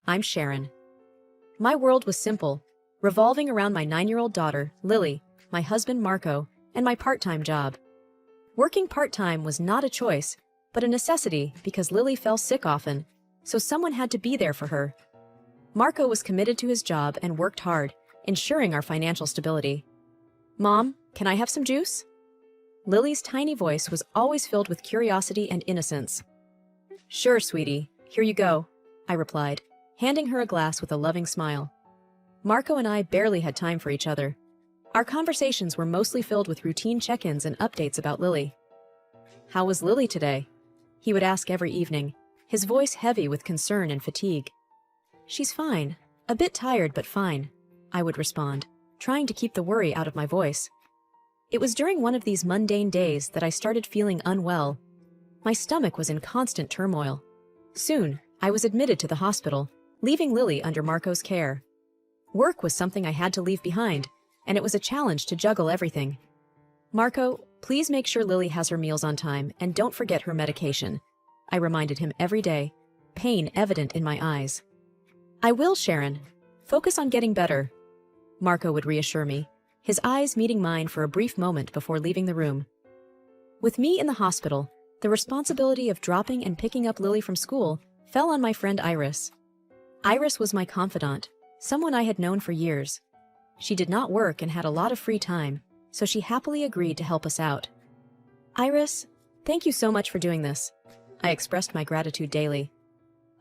I'm Sharon. My world was simple, revolving around my 9-year-old daughter, Lily, my husband, Marco, and my part-time job. Working part-time was not a choice, but a necessity because Lily fell sick often, so someone had to be there for her. Marco was committed to his job and worked hard, ensuring our financial stability. Mom, can I have some juice? Lily's tiny voice was always filled with curiosity and innocence. Sure, sweetie, here you go, I replied, handing her a glass with a loving smile. Marco and I barely had time for each other. Our conversations were mostly filled with routine check-ins and updates about Lily. How was Lily today? He would ask every evening, his voice heavy with concern and fatigue. She's fine, a bit tired but fine, I would respond, trying to keep the worry out of my voice. It was during one of these mundane days that I started feeling unwell. My stomach was in constant turmoil. Soon, I was admitted to the hospital, leaving Lily under Marco's care. Work was something I had to leave behind, and it was a challenge to juggle everything. Marco, please make sure Lily has her meals on time and don't forget her medication, I reminded him every day, pain evident in my eyes. I will, Sharon. Focus on getting better, Marco would reassure me, his eyes meeting mine for a brief moment before leaving the room. With me in the hospital, the responsibility of dropping and picking up Lily from school fell on my friend Iris. Iris was my confidant, someone I had known for years. She did not work and had a lot of free time, so she happily agreed to help us out. Iris, thank you so much for doing this. I expressed my gratitude daily.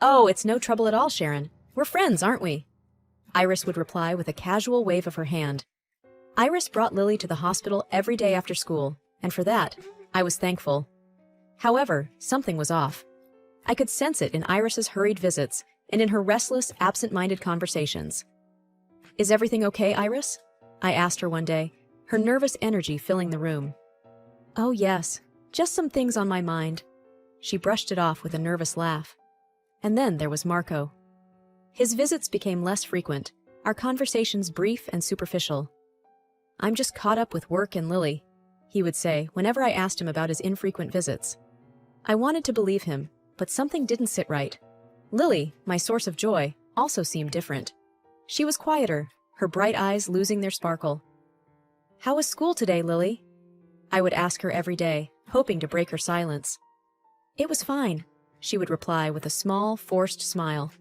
Oh, it's no trouble at all, Sharon. We're friends, aren't we? Iris would reply with a casual wave of her hand. Iris brought Lily to the hospital every day after school, and for that, I was thankful. However, something was off. I could sense it in Iris's hurried visits and in her restless, absent-minded conversations. Is everything okay, Iris? I asked her one day, her nervous energy filling the room. Oh yes, just some things on my mind. She brushed it off with a nervous laugh. And then there was Marco. His visits became less frequent, our conversations brief and superficial. I'm just caught up with work and Lily, he would say whenever I asked him about his infrequent visits. I wanted to believe him, but something didn't sit right. Lily, my source of joy, also seemed different. She was quieter, her bright eyes losing their sparkle. How was school today, Lily? I would ask her every day, hoping to break her silence. It was fine, she would reply with a small, forced smile.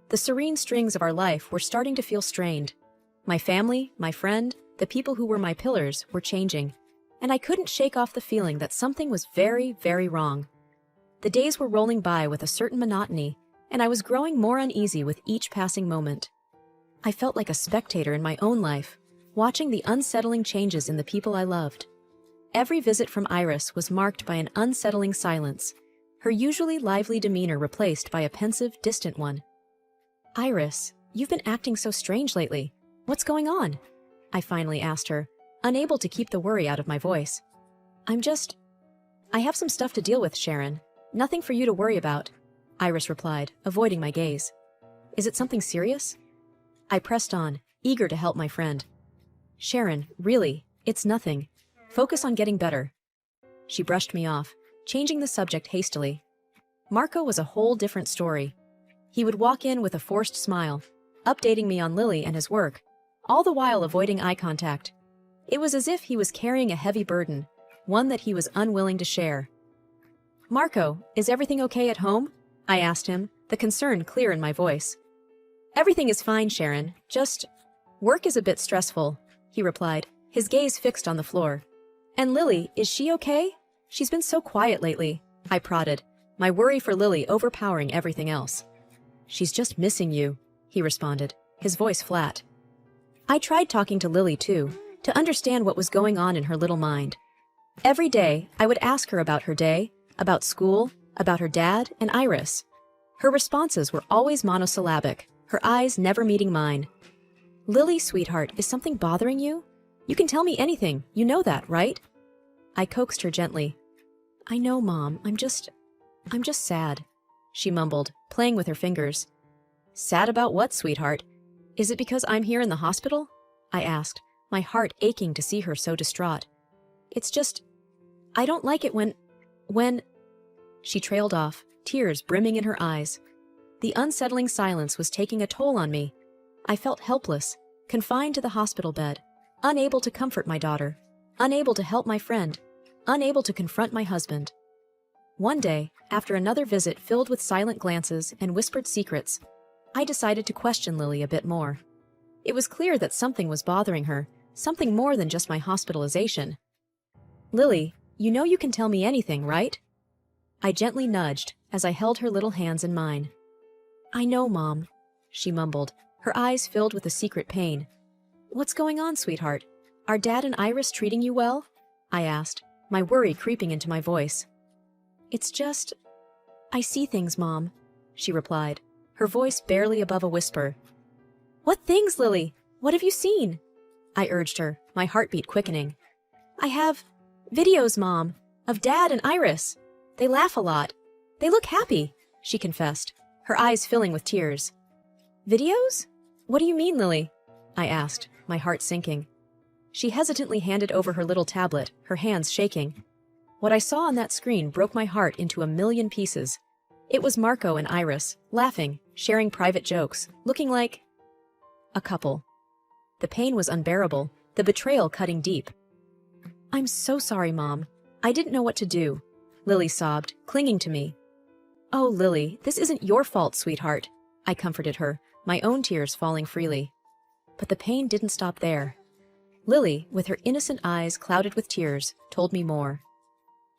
The serene strings of our life were starting to feel strained. My family, my friend, the people who were my pillars were changing, and I couldn't shake off the feeling that something was very, very wrong. The days were rolling by with a certain monotony, and I was growing more uneasy with each passing moment. I felt like a spectator in my own life, watching the unsettling changes in the people I loved. Every visit from Iris was marked by an unsettling silence, her usually lively demeanor replaced by a pensive, distant one. Iris, you've been acting so strange lately. What's going on? I finally asked her, unable to keep the worry out of my voice. I have some stuff to deal with, Sharon. Nothing for you to worry about, Iris replied, avoiding my gaze. Is it something serious? I pressed on, eager to help my friend. Sharon, really, it's nothing. Focus on getting better. She brushed me off, changing the subject hastily. Marco was a whole different story. He would walk in with a forced smile, updating me on Lily and his work, all the while avoiding eye contact. It was as if he was carrying a heavy burden, one that he was unwilling to share. Marco, is everything okay at home? I asked him, the concern clear in my voice. Everything is fine, Sharon. Just, work is a bit stressful, he replied, his gaze fixed on the floor. And Lily, is she okay? She's been so quiet lately, I prodded, my worry for Lily overpowering everything else. She's just missing you, he responded, his voice flat. I tried talking to Lily too, to understand what was going on in her little mind. Every day, I would ask her about her day, about school, about her dad and Iris. Her responses were always monosyllabic, her eyes never meeting mine. Lily, sweetheart, is something bothering you? You can tell me anything, you know that, right? I coaxed her gently. I know, Mom, I'm just sad, she mumbled, playing with her fingers. Sad about what, sweetheart? Is it because I'm here in the hospital? I asked, my heart aching to see her so distraught. It's just, I don't like it when... She trailed off, tears brimming in her eyes. The unsettling silence was taking a toll on me. I felt helpless, confined to the hospital bed, unable to comfort my daughter, unable to help my friend, unable to confront my husband. One day, after another visit filled with silent glances and whispered secrets, I decided to question Lily a bit more. It was clear that something was bothering her, something more than just my hospitalization. "Lily, you know you can tell me anything, right?" I gently nudged as I held her little hands in mine. "I know, Mom," she mumbled, her eyes filled with a secret pain. "What's going on, sweetheart? Are Dad and Iris treating you well?" I asked, my worry creeping into my voice. "It's just... I see things, Mom," she replied, her voice barely above a whisper. "What things, Lily? What have you seen?" I urged her, my heartbeat quickening. "I have videos, Mom, of Dad and Iris. They laugh a lot. They look happy," she confessed, her eyes filling with tears. "Videos? What do you mean, Lily?" I asked, my heart sinking. She hesitantly handed over her little tablet, her hands shaking. What I saw on that screen broke my heart into a million pieces. It was Marco and Iris, laughing, sharing private jokes, looking like a couple. The pain was unbearable, the betrayal cutting deep. "I'm so sorry, Mom. I didn't know what to do," Lily sobbed, clinging to me. "Oh, Lily, this isn't your fault, sweetheart," I comforted her, my own tears falling freely. But the pain didn't stop there. Lily, with her innocent eyes clouded with tears, told me more.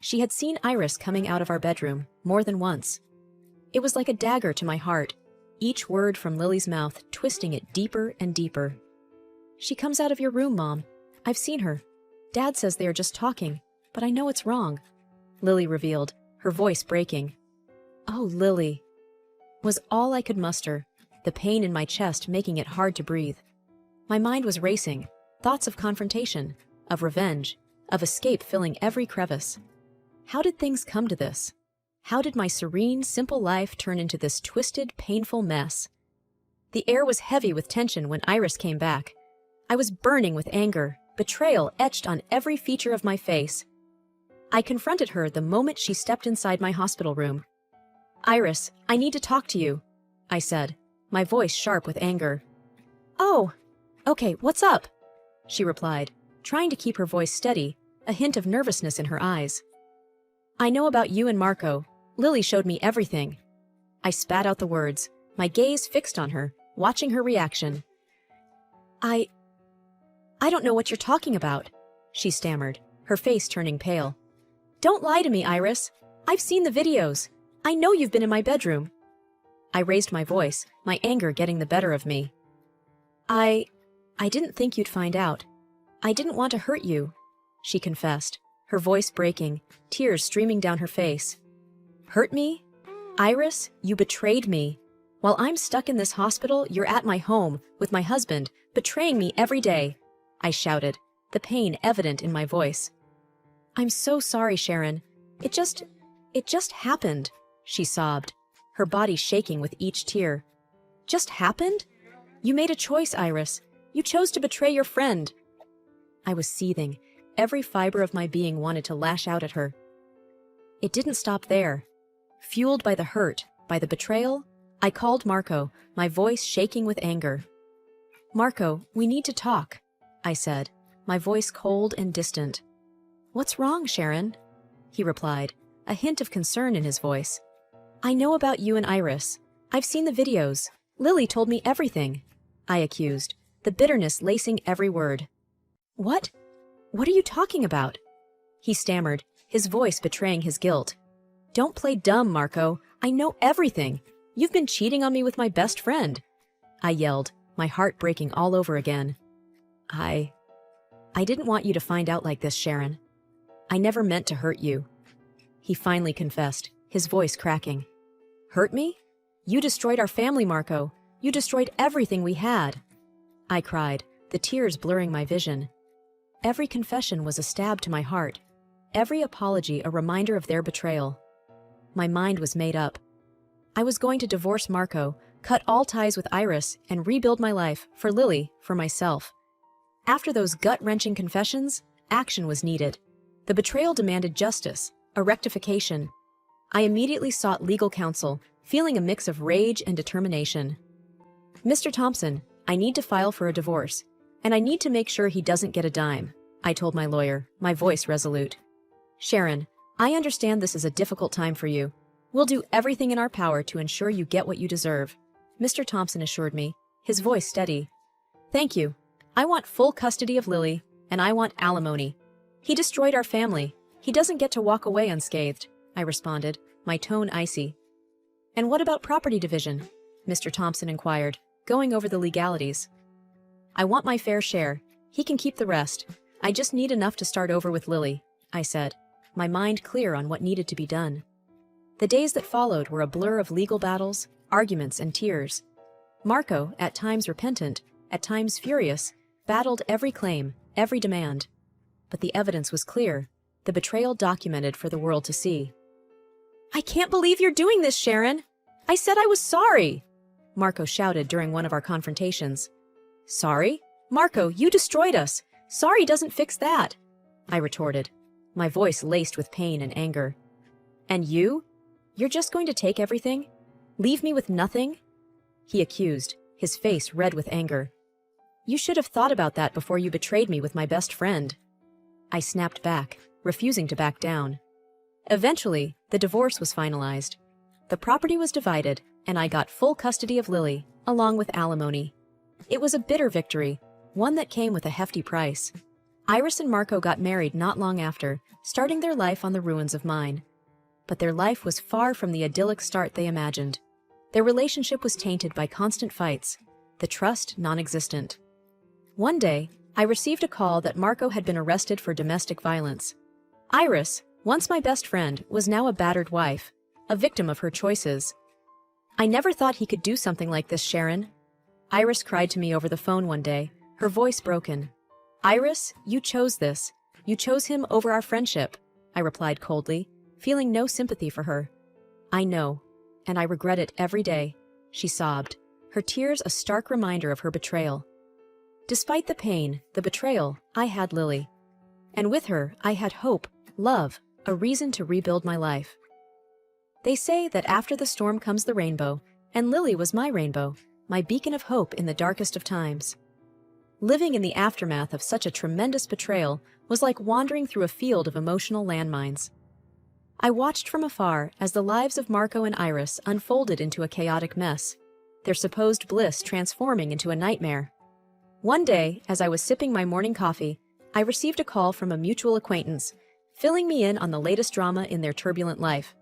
She had seen Iris coming out of our bedroom more than once. It was like a dagger to my heart, each word from Lily's mouth twisting it deeper and deeper. "She comes out of your room, Mom. I've seen her. Dad says they are just talking, but I know it's wrong," Lily revealed, her voice breaking. "Oh, Lily," was all I could muster, the pain in my chest making it hard to breathe. My mind was racing, thoughts of confrontation, of revenge, of escape filling every crevice. How did things come to this? How did my serene, simple life turn into this twisted, painful mess? The air was heavy with tension when Iris came back. I was burning with anger, betrayal etched on every feature of my face. I confronted her the moment she stepped inside my hospital room. "Iris, I need to talk to you," I said, my voice sharp with anger. "Oh, okay, what's up?" she replied, trying to keep her voice steady, a hint of nervousness in her eyes. "I know about you and Marco. Lily showed me everything." I spat out the words, my gaze fixed on her, watching her reaction. I don't know what you're talking about," she stammered, her face turning pale. "Don't lie to me, Iris. I've seen the videos. I know you've been in my bedroom." I raised my voice, my anger getting the better of me. I didn't think you'd find out. I didn't want to hurt you," she confessed, her voice breaking, tears streaming down her face. "Hurt me? Iris, you betrayed me. While I'm stuck in this hospital, you're at my home, with my husband, betraying me every day," I shouted, the pain evident in my voice. "I'm so sorry, Sharon. It just happened," she sobbed, her body shaking with each tear. "Just happened? You made a choice, Iris. You chose to betray your friend." I was seething. Every fiber of my being wanted to lash out at her. It didn't stop there. Fueled by the hurt, by the betrayal, I called Marco, my voice shaking with anger. "Marco, we need to talk," I said, my voice cold and distant. "What's wrong, Sharon?" he replied, a hint of concern in his voice. "I know about you and Iris. I've seen the videos. Lily told me everything," I accused, the bitterness lacing every word. "What? What are you talking about?" he stammered, his voice betraying his guilt. "Don't play dumb, Marco. I know everything. You've been cheating on me with my best friend," I yelled, my heart breaking all over again. I didn't want you to find out like this, Sharon. I never meant to hurt you," he finally confessed, his voice cracking. "Hurt me? You destroyed our family, Marco. You destroyed everything we had," I cried, the tears blurring my vision. Every confession was a stab to my heart, every apology a reminder of their betrayal. My mind was made up. I was going to divorce Marco, cut all ties with Iris, and rebuild my life, for Lily, for myself. After those gut-wrenching confessions, action was needed. The betrayal demanded justice, a rectification. I immediately sought legal counsel, feeling a mix of rage and determination. Mr. Thompson, I need to file for a divorce, and I need to make sure he doesn't get a dime, I told my lawyer, my voice resolute. Sharon, I understand this is a difficult time for you. We'll do everything in our power to ensure you get what you deserve, Mr. Thompson assured me, his voice steady. Thank you. I want full custody of Lily, and I want alimony. He destroyed our family. He doesn't get to walk away unscathed, I responded, my tone icy. And what about property division? Mr. Thompson inquired, going over the legalities. I want my fair share. He can keep the rest. I just need enough to start over with Lily, I said, my mind clear on what needed to be done. The days that followed were a blur of legal battles, arguments, and tears. Marco, at times repentant, at times furious, battled every claim, every demand. But the evidence was clear, the betrayal documented for the world to see. I can't believe you're doing this, Sharon! I said I was sorry! Marco shouted during one of our confrontations. Sorry? Marco, you destroyed us! Sorry doesn't fix that! I retorted, my voice laced with pain and anger. And you? You're just going to take everything? Leave me with nothing? He accused, his face red with anger. You should have thought about that before you betrayed me with my best friend. I snapped back, refusing to back down. Eventually, the divorce was finalized. The property was divided, and I got full custody of Lily, along with alimony. It was a bitter victory, one that came with a hefty price. Iris and Marco got married not long after, starting their life on the ruins of mine. But their life was far from the idyllic start they imagined. Their relationship was tainted by constant fights, the trust non-existent. One day, I received a call that Marco had been arrested for domestic violence. Iris, once my best friend, was now a battered wife, a victim of her choices. I never thought he could do something like this, Sharon. Iris cried to me over the phone one day, her voice broken. Iris, you chose this. You chose him over our friendship, I replied coldly, feeling no sympathy for her. I know, and I regret it every day, she sobbed, her tears a stark reminder of her betrayal. Despite the pain, the betrayal, I had Lily. And with her, I had hope, love, a reason to rebuild my life. They say that after the storm comes the rainbow, and Lily was my rainbow, my beacon of hope in the darkest of times. Living in the aftermath of such a tremendous betrayal was like wandering through a field of emotional landmines. I watched from afar as the lives of Marco and Iris unfolded into a chaotic mess, their supposed bliss transforming into a nightmare. One day, as I was sipping my morning coffee, I received a call from a mutual acquaintance, filling me in on the latest drama in their turbulent life.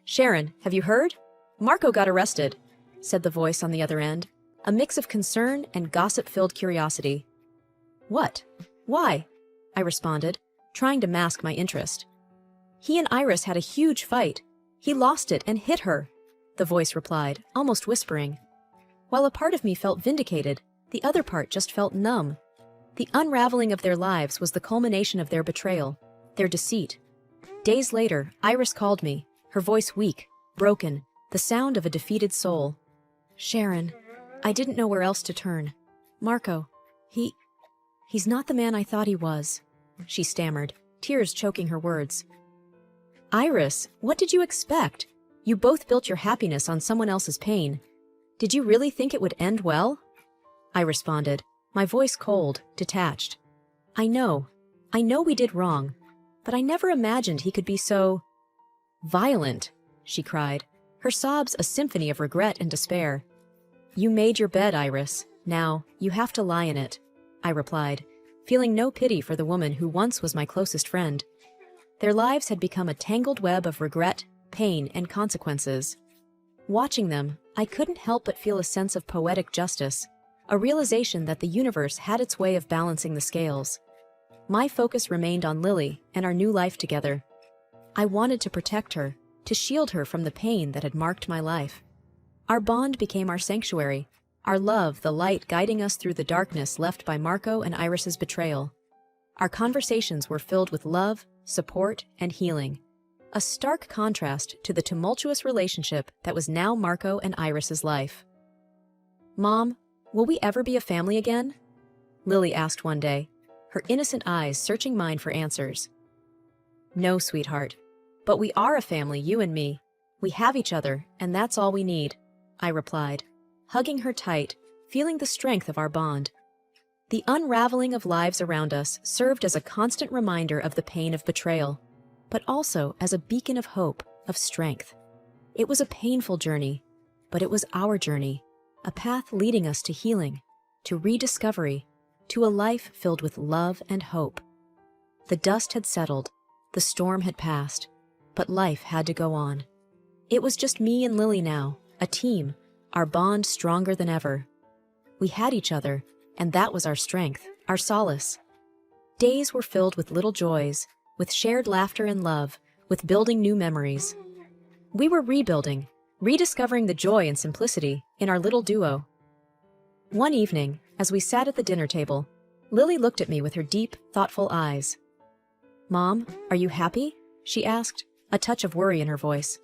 Sharon, have you heard? Marco got arrested, said the voice on the other end, a mix of concern and gossip-filled curiosity. What? Why? I responded, trying to mask my interest. He and Iris had a huge fight. He lost it and hit her, the voice replied, almost whispering. While a part of me felt vindicated, the other part just felt numb. The unraveling of their lives was the culmination of their betrayal, their deceit. Days later, Iris called me, her voice weak, broken, the sound of a defeated soul. Sharon, I didn't know where else to turn. Marco, he's not the man I thought he was, she stammered, tears choking her words. Iris, what did you expect? You both built your happiness on someone else's pain. Did you really think it would end well? I responded, my voice cold, detached. I know we did wrong, but I never imagined he could be so violent, she cried, her sobs a symphony of regret and despair. You made your bed, Iris. Now, you have to lie in it, I replied, feeling no pity for the woman who once was my closest friend. Their lives had become a tangled web of regret, pain, and consequences. Watching them, I couldn't help but feel a sense of poetic justice, a realization that the universe had its way of balancing the scales. My focus remained on Lily and our new life together. I wanted to protect her, to shield her from the pain that had marked my life. Our bond became our sanctuary, our love the light guiding us through the darkness left by Marco and Iris's betrayal. Our conversations were filled with love, support, and healing, a stark contrast to the tumultuous relationship that was now Marco and Iris's life. Mom, will we ever be a family again? Lily asked one day, her innocent eyes searching mine for answers. No, sweetheart. But we are a family, you and me, We have each other, and that's all we need, I replied, hugging her tight, feeling the strength of our bond. The unraveling of lives around us served as a constant reminder of the pain of betrayal, but also as a beacon of hope, of strength. It was a painful journey, but it was our journey, a path leading us to healing, to rediscovery, to a life filled with love and hope. The dust had settled, the storm had passed, but life had to go on. It was just me and Lily now, a team, our bond stronger than ever. We had each other, and that was our strength, our solace. Days were filled with little joys, with shared laughter and love, with building new memories. We were rebuilding, rediscovering the joy and simplicity in our little duo. One evening, as we sat at the dinner table, Lily looked at me with her deep, thoughtful eyes. "Mom, are you happy?" she asked, a touch of worry in her voice.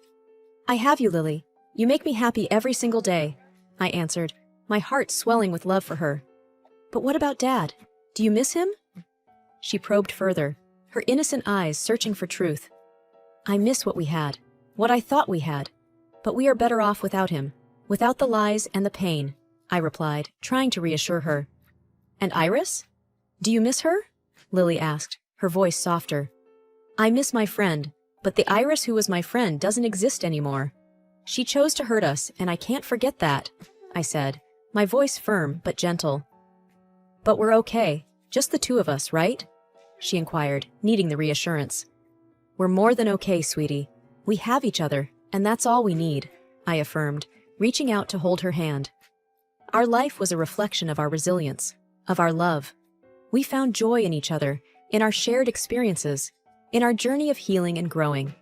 "I have you, Lily. You make me happy every single day," I answered, my heart swelling with love for her. "But what about Dad? Do you miss him?" She probed further, her innocent eyes searching for truth. "I miss what we had, what I thought we had, but we are better off without him, without the lies and the pain," I replied, trying to reassure her. "And Iris? Do you miss her?" Lily asked, her voice softer. "I miss my friend, but the Iris who was my friend doesn't exist anymore. She chose to hurt us, and I can't forget that," I said, my voice firm but gentle. "But we're okay, just the two of us, right?" she inquired, needing the reassurance. "We're more than okay, sweetie. We have each other, and that's all we need," I affirmed, reaching out to hold her hand. Our life was a reflection of our resilience, of our love. We found joy in each other, in our shared experiences, in our journey of healing and growing.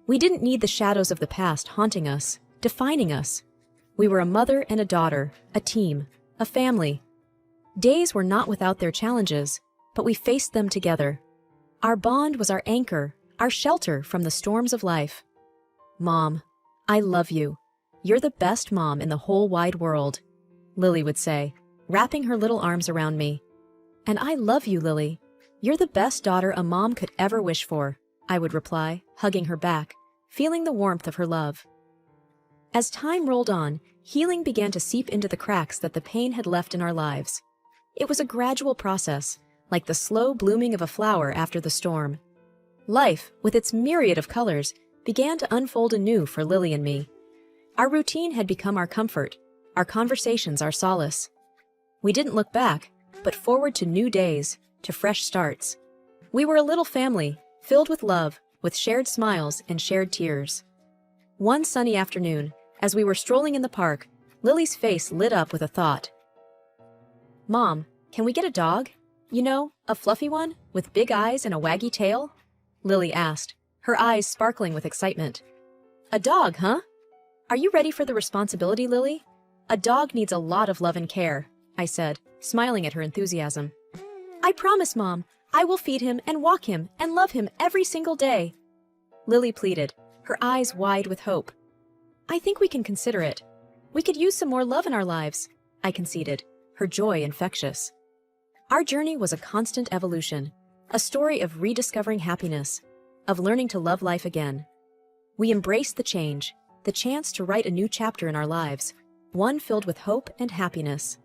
We didn't need the shadows of the past haunting us, defining us. We were a mother and a daughter, a team, a family. Days were not without their challenges, but we faced them together. Our bond was our anchor, our shelter from the storms of life. "Mom, I love you. You're the best mom in the whole wide world," Lily would say, wrapping her little arms around me. "And I love you, Lily. You're the best daughter a mom could ever wish for," I would reply, hugging her back, feeling the warmth of her love. As time rolled on, healing began to seep into the cracks that the pain had left in our lives. It was a gradual process, like the slow blooming of a flower after the storm. Life, with its myriad of colors, began to unfold anew for Lily and me. Our routine had become our comfort, our conversations our solace. We didn't look back, but forward to new days, to fresh starts. We were a little family, filled with love, with shared smiles and shared tears. One sunny afternoon, as we were strolling in the park, Lily's face lit up with a thought. "Mom, can we get a dog? You know, a fluffy one, with big eyes and a waggy tail?" Lily asked, her eyes sparkling with excitement. "A dog, huh? Are you ready for the responsibility, Lily? A dog needs a lot of love and care," I said, smiling at her enthusiasm. "I promise, Mom, I will feed him and walk him and love him every single day," Lily pleaded, her eyes wide with hope. "I think we can consider it. We could use some more love in our lives," I conceded, her joy infectious. Our journey was a constant evolution, a story of rediscovering happiness, of learning to love life again. We embraced the change, the chance to write a new chapter in our lives, one filled with hope and happiness.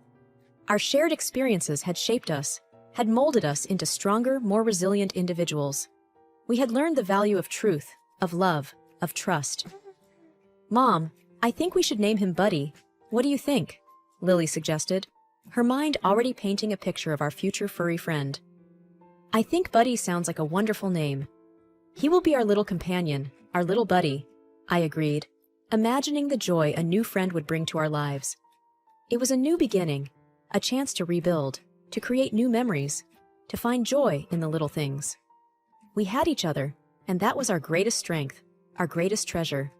Our shared experiences had shaped us, had molded us into stronger, more resilient individuals. We had learned the value of truth, of love, of trust. "Mom, I think we should name him Buddy. What do you think?" Lily suggested, her mind already painting a picture of our future furry friend. "I think Buddy sounds like a wonderful name. He will be our little companion, our little buddy," I agreed, imagining the joy a new friend would bring to our lives. It was a new beginning, a chance to rebuild, to create new memories, to find joy in the little things. We had each other, and that was our greatest strength, our greatest treasure.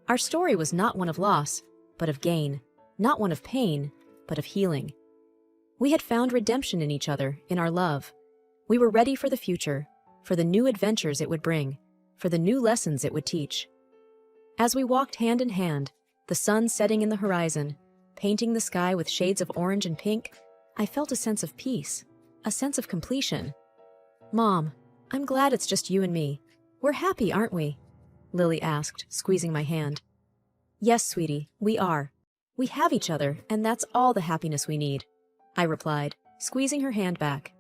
Our story was not one of loss, but of gain, not one of pain, but of healing. We had found redemption in each other, in our love. We were ready for the future, for the new adventures it would bring, for the new lessons it would teach. As we walked hand in hand, the sun setting in the horizon, painting the sky with shades of orange and pink, I felt a sense of peace, a sense of completion. "Mom, I'm glad it's just you and me. We're happy, aren't we?" Lily asked, squeezing my hand. Yes, sweetie, we are. We have each other, and that's all the happiness we need, I replied, squeezing her hand back.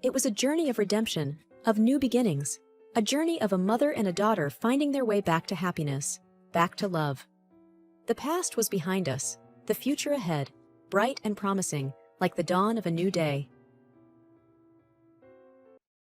It was a journey of redemption, of new beginnings, a journey of a mother and a daughter finding their way back to happiness, back to love. The past was behind us, the future ahead, bright and promising, like the dawn of a new day.